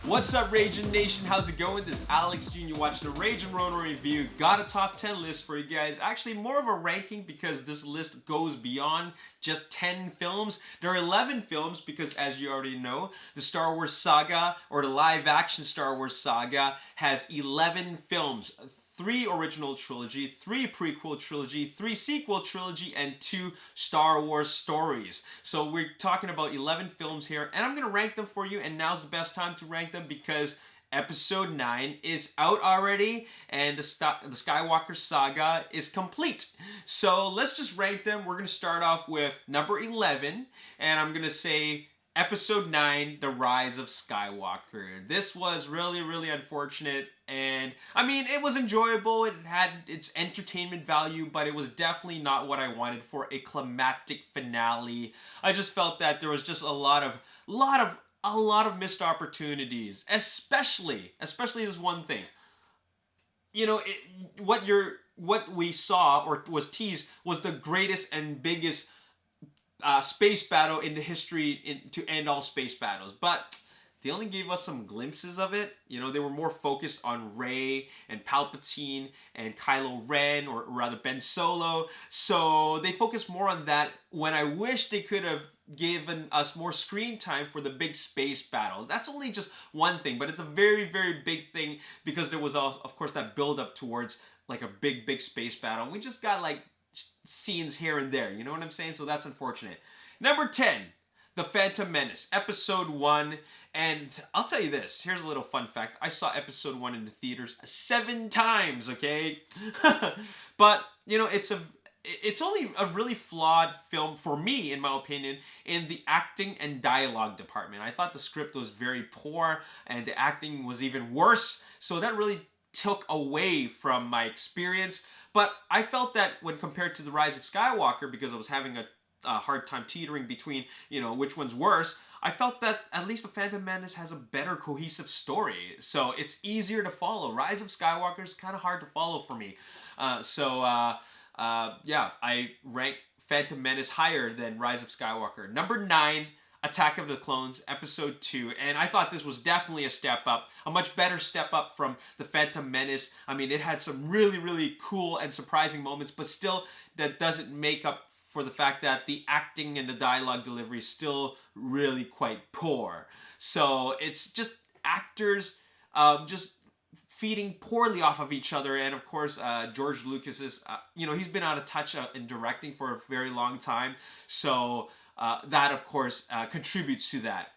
What's up, Ragin Nation? How's it going? This is Alex Jr. watching the Ragin Ronin review. Got a top 10 list for you guys. Actually, more of a ranking because this list goes beyond just 10 films. There are 11 films because, as you already know, the Star Wars saga, or the live-action Star Wars saga, has 11 films. 3 original trilogy, 3 prequel trilogy, 3 sequel trilogy, and 2 Star Wars stories. So we're talking about 11 films here, and I'm going to rank them for you, and now's the best time to rank them because Episode 9 is out already, and the Skywalker Saga is complete. So let's just rank them. We're going to start off with number 11, and I'm going to say Episode 9, The Rise of Skywalker. This was really, really unfortunate, and I mean, it was enjoyable, it had its entertainment value, but it was definitely not what I wanted for a climactic finale. I just felt that there was just a lot of missed opportunities, especially this one thing. You know, what we saw or was teased was the greatest and biggest space battle in the history to end all space battles, but they only gave us some glimpses of it. You know, they were more focused on Rey and Palpatine and Kylo Ren, or rather Ben Solo, so they focused more on that when I wish they could have given us more screen time for the big space battle. That's only just one thing, but it's a very, very big thing because there was, of course, that build up towards like a big space battle. We just got like scenes here and there, you know what I'm saying? So that's unfortunate. Number 10, The Phantom Menace, Episode 1. And I'll tell you this, here's a little fun fact. I saw Episode 1 in the theaters 7 times, okay? But, you know, it's only a really flawed film, for me, in my opinion, in the acting and dialogue department. I thought the script was very poor, and the acting was even worse, so that really took away from my experience. But I felt that when compared to The Rise of Skywalker, because I was having a hard time teetering between, you know, which one's worse, I felt that at least The Phantom Menace has a better cohesive story. So it's easier to follow. Rise of Skywalker is kind of hard to follow for me. Yeah, I rank Phantom Menace higher than Rise of Skywalker. Number 9, Attack of the Clones, Episode 2, and I thought this was definitely a step up, a much better step up from The Phantom Menace. I mean, it had some really, really cool and surprising moments, but still, that doesn't make up for the fact that the acting and the dialogue delivery is still really quite poor. So it's just actors just feeding poorly off of each other, and of course George Lucas is, you know, he's been out of touch in directing for a very long time, so that of course contributes to that.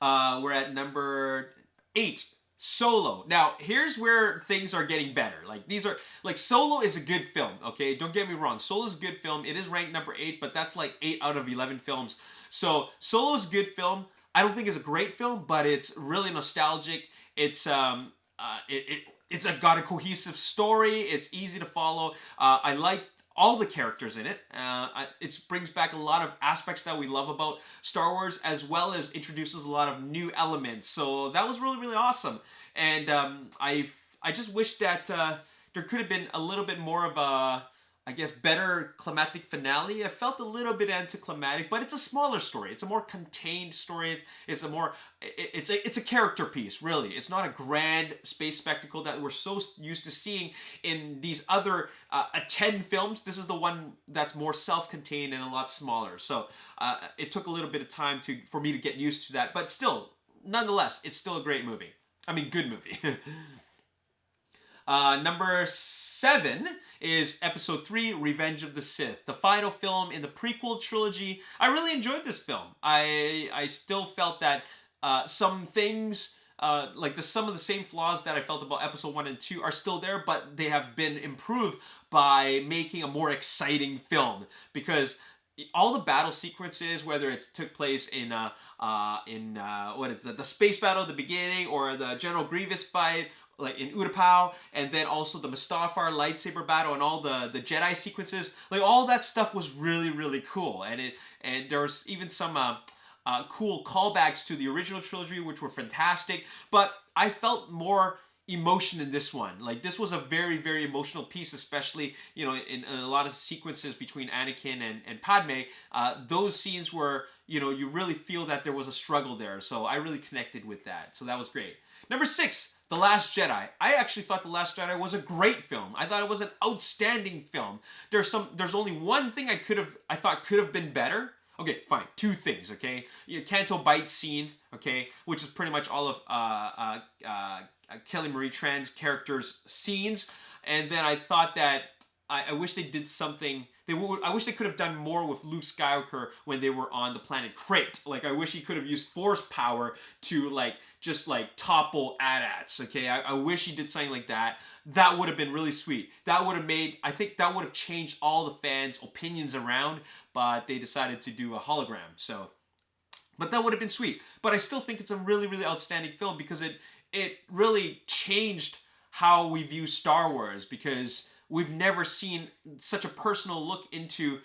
We're at number 8, Solo. Now here's where things are getting better. Like Solo is a good film, okay? Don't get me wrong, Solo is a good film. It is ranked number 8, but that's like 8 out of 11 films. So Solo is a good film. I don't think it's a great film, but it's really nostalgic. It's got a cohesive story. It's easy to follow. I like all the characters in it. It brings back a lot of aspects that we love about Star Wars, as well as introduces a lot of new elements. So that was really, really awesome. And I just wish that there could have been a little bit more of a, I guess, better climactic finale. I felt a little bit anticlimactic, but it's a smaller story. It's a more contained story. It's a character piece, really. It's not a grand space spectacle that we're so used to seeing in these other 10 films. This is the one that's more self-contained and a lot smaller. So it took a little bit of time for me to get used to that, but still, nonetheless, it's still a great movie. I mean, good movie. Number 7 is Episode 3, Revenge of the Sith, the final film in the prequel trilogy. I really enjoyed this film. I still felt that some things, like some of the same flaws that I felt about Episode 1 and 2 are still there, but they have been improved by making a more exciting film. Because all the battle sequences, whether it took place in what is the space battle at the beginning, or the General Grievous fight, like in Utapau, and then also the Mustafar lightsaber battle and all the Jedi sequences, like all that stuff was really, really cool. And there was even some cool callbacks to the original trilogy, which were fantastic. But I felt more emotion in this one. Like, this was a very, very emotional piece, especially, you know, in a lot of sequences between Anakin and Padme. Those scenes where, you know, you really feel that there was a struggle there. So I really connected with that. So that was great. Number 6, The Last Jedi. I actually thought The Last Jedi was a great film. I thought it was an outstanding film. There's only one thing I thought could have been better. Okay, fine. 2 things, okay? Canto Bight scene, okay, which is pretty much all of Kelly Marie Tran's character's scenes. And then I thought that I wish they did something. I wish they could have done more with Luke Skywalker when they were on the planet Crate. Like, I wish he could have used force power to, like, just like topple AT-ATs. Okay, I wish he did something like that. That would have been really sweet. That would have made, I think that would have changed all the fans' opinions around. But they decided to do a hologram. So, but that would have been sweet. But I still think it's a really, really outstanding film because it really changed how we view Star Wars, because we've never seen such a personal look into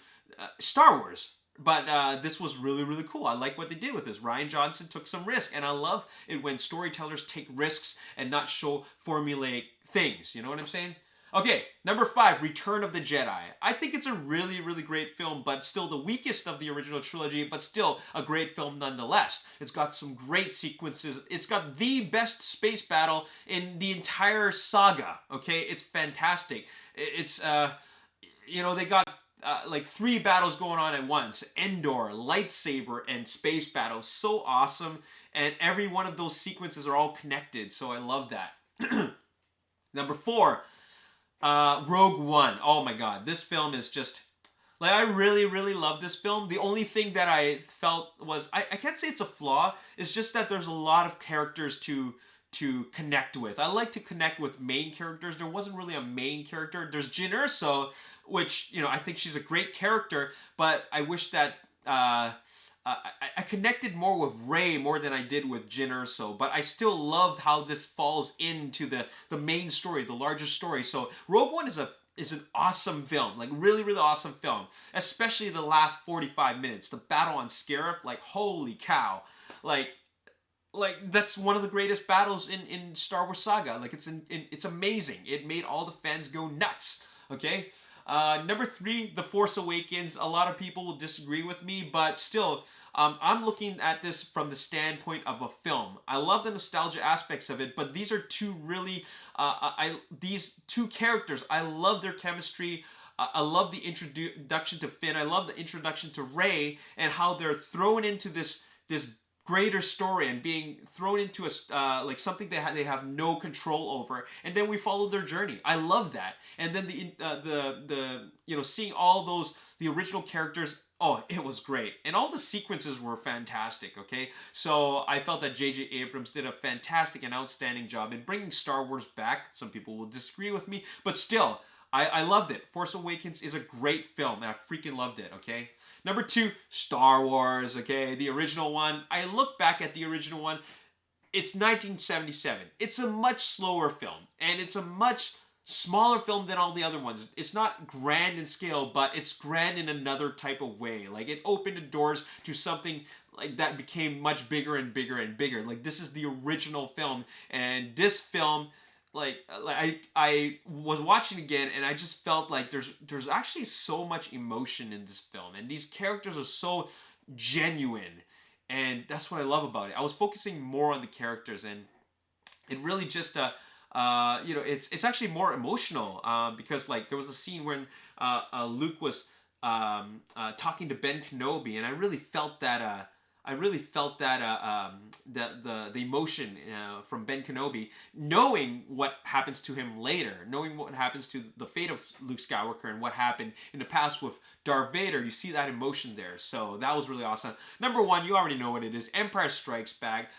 Star Wars. But this was really, really cool. I like what they did with this. Rian Johnson took some risk, and I love it when storytellers take risks and not show formulaic things. You know what I'm saying? Okay, number 5, Return of the Jedi. I think it's a really, really great film, but still the weakest of the original trilogy, but still a great film nonetheless. It's got some great sequences. It's got the best space battle in the entire saga, okay? It's fantastic. It's, you know, they got like 3 battles going on at once. Endor, lightsaber, and space battle. So awesome. And every one of those sequences are all connected, so I love that. Number 4, Rogue One. Oh my god, this film is just, like, I really, really love this film. The only thing that I felt was, I can't say it's a flaw, it's just that there's a lot of characters to connect with. I like to connect with main characters. There wasn't really a main character. There's Jyn Erso, which, you know, I think she's a great character, but I wish that I connected more with Rey more than I did with Jyn Erso, but I still loved how this falls into the main story, the larger story. So Rogue One is an awesome film, like really, really awesome film, especially the last 45 minutes. The battle on Scarif, like, holy cow, like that's one of the greatest battles in Star Wars saga. Like, it's amazing. It made all the fans go nuts. Okay. Number 3, The Force Awakens. A lot of people will disagree with me, but still, I'm looking at this from the standpoint of a film. I love the nostalgia aspects of it, but these are two really, these 2 characters, I love their chemistry. I love the introduction to Finn. I love the introduction to Rey, and how they're thrown into this greater story and being thrown into a like something they have no control over, and then we follow their journey. I love that. And then the you know, seeing all those, the original characters, oh, it was great, and all the sequences were fantastic. Okay, so I felt that J.J. Abrams did a fantastic and outstanding job in bringing Star Wars back. Some people will disagree with me, but still, I loved it. Force Awakens is a great film, and I freaking loved it, okay? Number 2, Star Wars, okay? The original one. I look back at the original one. It's 1977. It's a much slower film, and it's a much smaller film than all the other ones. It's not grand in scale, but it's grand in another type of way. Like, it opened the doors to something like that became much bigger and bigger and bigger. Like, this is the original film, and this film, like I was watching again, and I just felt like there's actually so much emotion in this film, and these characters are so genuine, and that's what I love about it. I was focusing more on the characters, and it really just you know, it's actually more emotional, because, like, there was a scene when Luke was talking to Ben Kenobi, and I really felt that the emotion from Ben Kenobi, knowing what happens to him later, knowing what happens to the fate of Luke Skywalker and what happened in the past with Darth Vader. You see that emotion there, so that was really awesome. Number 1, you already know what it is, Empire Strikes Back.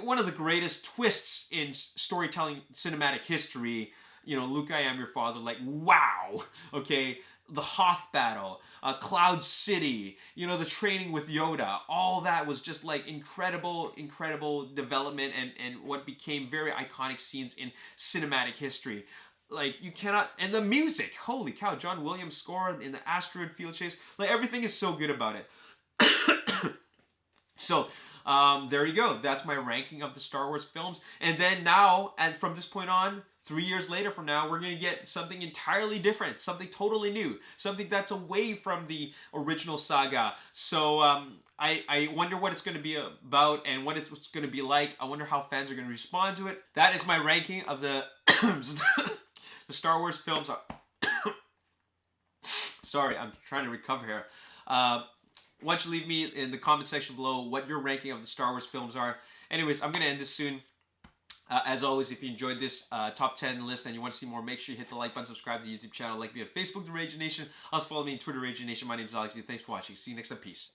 One of the greatest twists in storytelling cinematic history. You know, Luke, I am your father, like, wow, okay? The Hoth battle, Cloud City, you know, the training with Yoda, all that was just, like, incredible, incredible development, and what became very iconic scenes in cinematic history. Like, you cannot, and the music, holy cow, John Williams' score in the asteroid field chase, like, everything is so good about it. So there you go. That's my ranking of the Star Wars films. And then now, and from this point on, 3 years later from now, we're going to get something entirely different, something totally new, something that's away from the original saga. So I wonder what it's going to be about and what it's going to be like. I wonder how fans are going to respond to it. That is my ranking of the the Star Wars films. Sorry, I'm trying to recover here. Why don't you leave me in the comment section below what your ranking of the Star Wars films are. Anyways, I'm going to end this soon. As always, if you enjoyed this top 10 list and you want to see more, make sure you hit the like button, subscribe to the YouTube channel, like me on Facebook, The Ragin Nation. Also follow me on Twitter, Ragin Nation. My name is Alex. Thanks for watching. See you next time. Peace.